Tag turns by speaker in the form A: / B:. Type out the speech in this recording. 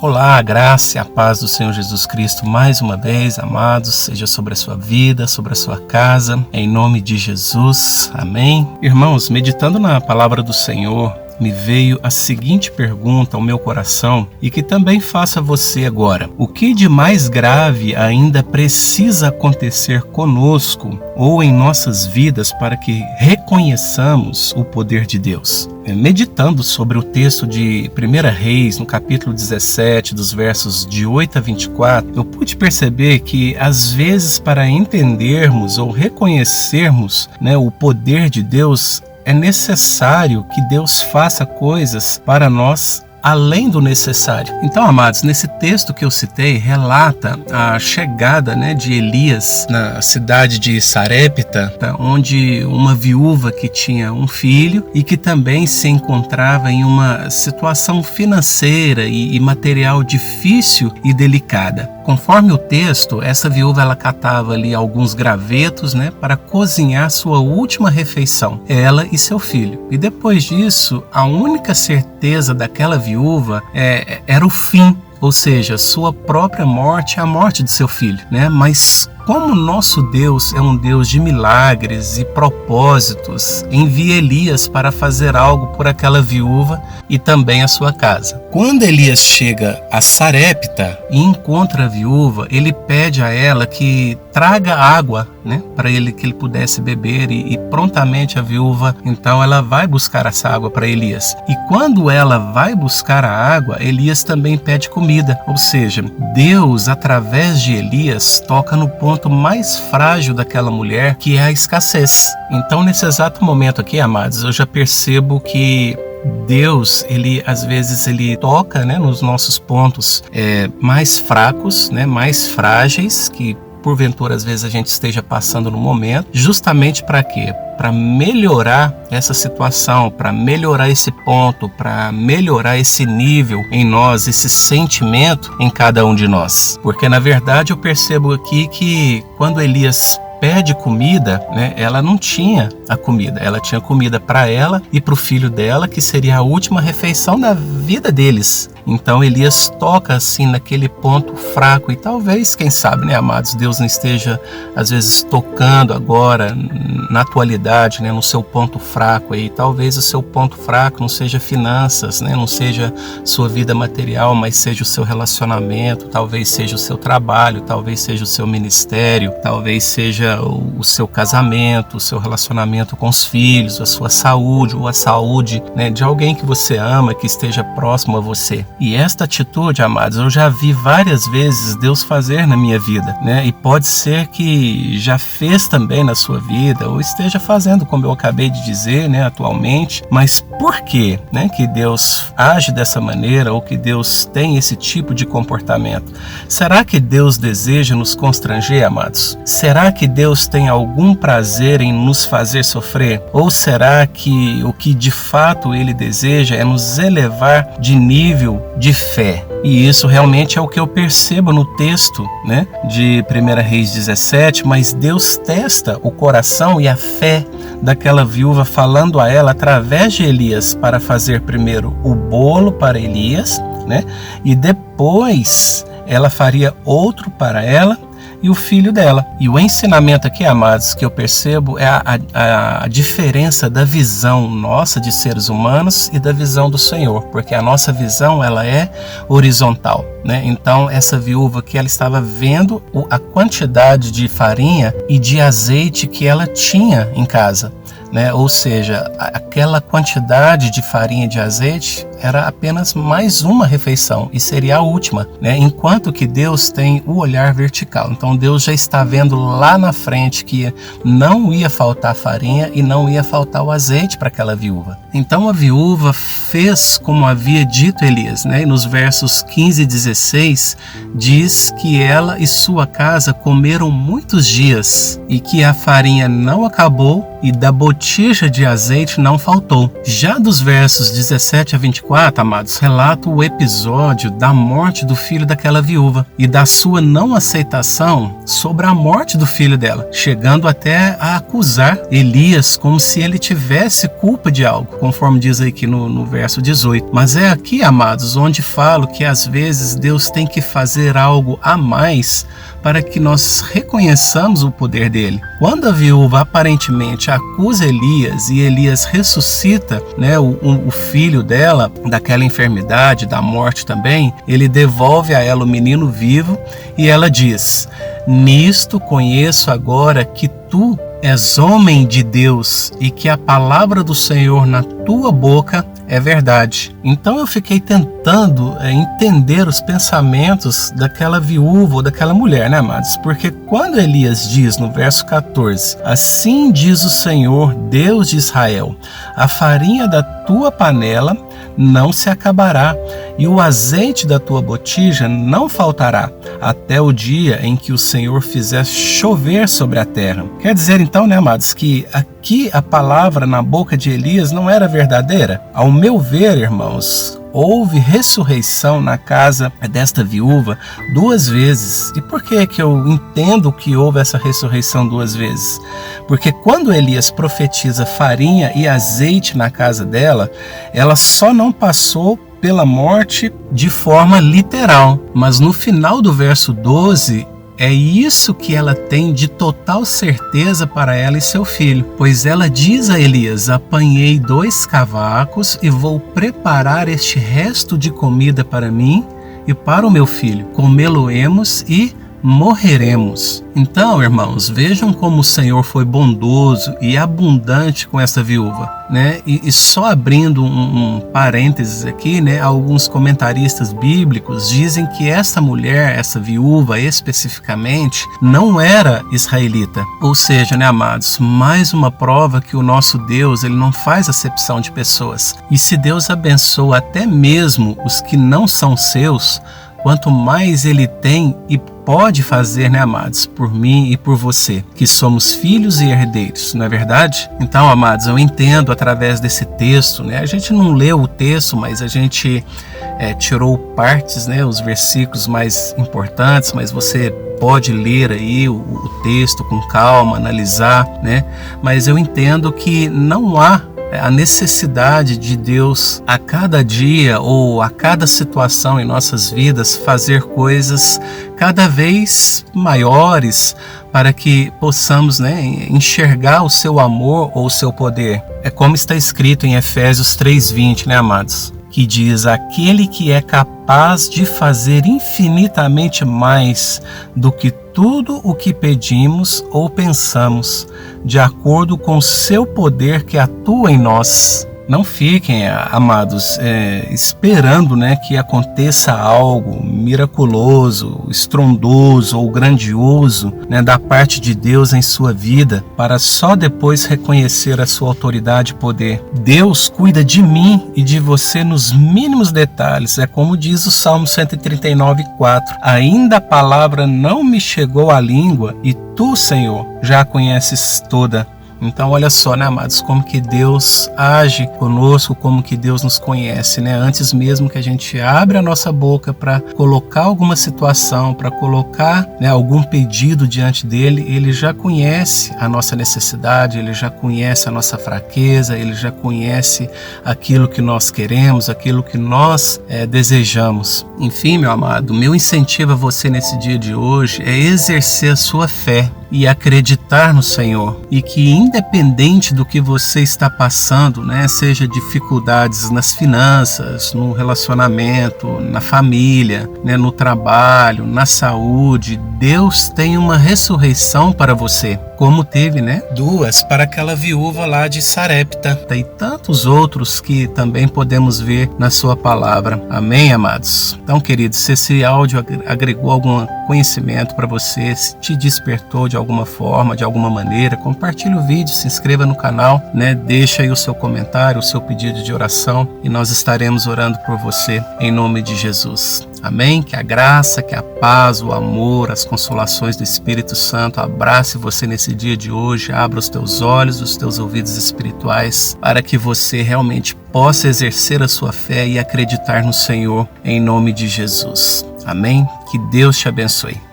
A: Olá, a graça e a paz do Senhor Jesus Cristo mais uma vez, amados, seja sobre a sua vida, sobre a sua casa, em nome de Jesus, amém. Irmãos, meditando na palavra do Senhor, me veio a seguinte pergunta ao meu coração e que também faço a você agora. O que de mais grave ainda precisa acontecer conosco ou em nossas vidas para que reconheçamos o poder de Deus? Meditando sobre o texto de 1 Reis, no capítulo 17, dos versos de 8 a 24, eu pude perceber que, às vezes, para entendermos ou reconhecermos, o poder de Deus, é necessário que Deus faça coisas para nós além do necessário. Então, amados, nesse texto que eu citei, relata a chegada de Elias na cidade de Sarepta, onde uma viúva que tinha um filho e que também se encontrava em uma situação financeira e material difícil e delicada. Conforme o texto, essa viúva ela catava ali alguns gravetos para cozinhar sua última refeição, ela e seu filho. E depois disso, a única certeza daquela viúva era o fim, ou seja, sua própria morte, a morte de seu filho. Mas como nosso Deus é um Deus de milagres e propósitos, envia Elias para fazer algo por aquela viúva e também a sua casa. Quando Elias chega a Sarepta e encontra a viúva, ele pede a ela que traga água, para que ele pudesse beber e prontamente a viúva, então ela vai buscar essa água para Elias. E quando ela vai buscar a água, Elias também pede comida, ou seja, Deus através de Elias toca no ponto mais frágil daquela mulher, que é a escassez. Então, nesse exato momento aqui, amados, eu já percebo que Deus, às vezes ele toca nos nossos pontos mais fracos, mais frágeis, que porventura às vezes a gente esteja passando no momento, justamente para quê? Para melhorar essa situação, para melhorar esse ponto, para melhorar esse nível em nós, esse sentimento em cada um de nós. Porque na verdade eu percebo aqui que quando Elias pede comida, ela não tinha a comida, ela tinha comida para ela e para o filho dela, que seria a última refeição da vida deles. Então Elias toca assim naquele ponto fraco e talvez, quem sabe, amados, Deus não esteja às vezes tocando agora na atualidade, no seu ponto fraco aí. Talvez o seu ponto fraco não seja finanças, não seja sua vida material, mas seja o seu relacionamento, talvez seja o seu trabalho, talvez seja o seu ministério, talvez seja o seu casamento, o seu relacionamento com os filhos, a sua saúde ou a saúde de alguém que você ama, que esteja próximo a você. E esta atitude, amados, eu já vi várias vezes Deus fazer na minha vida, e pode ser que já fez também na sua vida, ou esteja fazendo, como eu acabei de dizer, atualmente. Mas por que, que Deus age dessa maneira, ou que Deus tem esse tipo de comportamento? Será que Deus deseja nos constranger, amados? Será que Deus tem algum prazer em nos fazer sofrer? Ou será que o que de fato Ele deseja é nos elevar de nível de fé? E isso realmente é o que eu percebo no texto de 1 Reis 17, mas Deus testa o coração e a fé daquela viúva, falando a ela através de Elias para fazer primeiro o bolo para Elias, e depois ela faria outro para ela e o filho dela. E o ensinamento aqui, amados, que eu percebo é a diferença da visão nossa de seres humanos e da visão do Senhor, porque a nossa visão ela é horizontal. Então essa viúva que ela estava vendo a quantidade de farinha e de azeite que ela tinha em casa, ou seja, aquela quantidade de farinha e de azeite era apenas mais uma refeição e seria a última, enquanto que Deus tem o olhar vertical. Então Deus já está vendo lá na frente que não ia faltar farinha e não ia faltar o azeite para aquela viúva. Então a viúva fez como havia dito Elias, e nos versos 15 e 16 diz que ela e sua casa comeram muitos dias e que a farinha não acabou e da botija de azeite não faltou. Já dos versos 17 a 24, amados, relata o episódio da morte do filho daquela viúva e da sua não aceitação sobre a morte do filho dela, chegando até a acusar Elias como se ele tivesse culpa de algo, conforme diz aqui no verso 18. Mas é aqui, amados, onde falo que às vezes Deus tem que fazer algo a mais para que nós reconheçamos o poder dele. Quando a viúva aparentemente acusa Elias e Elias ressuscita, né, o filho dela daquela enfermidade, da morte também, ele devolve a ela o menino vivo e ela diz: nisto conheço agora que tu és homem de Deus e que a palavra do Senhor na tua boca é verdade. Então eu fiquei tentando entender os pensamentos daquela viúva ou daquela mulher, né, amados? Porque quando Elias diz no verso 14: assim diz o Senhor, Deus de Israel, a farinha da tua panela não se acabará e o azeite da tua botija não faltará, até o dia em que o Senhor fizer chover sobre a terra. Quer dizer então, né, amados, que aqui a palavra na boca de Elias não era verdadeira? Ao meu ver, irmãos, houve ressurreição na casa desta viúva 2 vezes. E por que eu entendo que houve essa ressurreição 2 vezes? Porque quando Elias profetiza farinha e azeite na casa dela, ela só não passou pela morte de forma literal. Mas no final do verso 12, é isso que ela tem de total certeza para ela e seu filho. Pois ela diz a Elias: apanhei 2 cavacos e vou preparar este resto de comida para mim e para o meu filho. Comê-lo-emos e morreremos. Então, irmãos, vejam como o Senhor foi bondoso e abundante com essa viúva, né? E só abrindo um parênteses aqui, né? Alguns comentaristas bíblicos dizem que essa mulher, essa viúva especificamente, não era israelita. Ou seja, né, amados, mais uma prova que o nosso Deus, ele não faz acepção de pessoas. E se Deus abençoa até mesmo os que não são seus, quanto mais ele tem e pode fazer, né, amados, por mim e por você, que somos filhos e herdeiros, não é verdade? Então, amados, eu entendo através desse texto, né, a gente não leu o texto, mas a gente tirou partes, né, os versículos mais importantes, mas você pode ler aí o texto com calma, analisar, né, mas eu entendo que não há a necessidade de Deus a cada dia ou a cada situação em nossas vidas fazer coisas cada vez maiores para que possamos, né, enxergar o seu amor ou o seu poder. É como está escrito em Efésios 3:20, né, amados? Que diz: aquele que é capaz de fazer infinitamente mais do que tudo o que pedimos ou pensamos, de acordo com o seu poder que atua em nós. Não fiquem, amados, esperando, né, que aconteça algo miraculoso, estrondoso ou grandioso, né, da parte de Deus em sua vida, para só depois reconhecer a sua autoridade e poder. Deus cuida de mim e de você nos mínimos detalhes. É como diz o Salmo 139:4. Ainda a palavra não me chegou à língua e tu, Senhor, já a conheces toda. Então olha só, né, amados, como que Deus age conosco, como que Deus nos conhece, né? Antes mesmo que a gente abra a nossa boca para colocar alguma situação, para colocar, né, algum pedido diante dele, ele já conhece a nossa necessidade, ele já conhece a nossa fraqueza, ele já conhece aquilo que nós queremos, aquilo que nós desejamos. Enfim, meu amado, meu incentivo a você nesse dia de hoje é exercer a sua fé e acreditar no Senhor, e que independente do que você está passando, né, seja dificuldades nas finanças, no relacionamento, na família, né, no trabalho, na saúde, Deus tem uma ressurreição para você, como teve, né, 2 para aquela viúva lá de Sarepta, e tantos outros que também podemos ver na sua palavra. Amém, amados? Então, queridos, se esse áudio agregou algum conhecimento para você, se te despertou de alguma forma, de alguma maneira, compartilhe o vídeo, se inscreva no canal, né? Deixa aí o seu comentário, o seu pedido de oração e nós estaremos orando por você em nome de Jesus. Amém? Que a graça, que a paz, o amor, as consolações do Espírito Santo abrace você nesse dia de hoje, abra os teus olhos, os teus ouvidos espirituais para que você realmente possa exercer a sua fé e acreditar no Senhor em nome de Jesus. Amém? Que Deus te abençoe.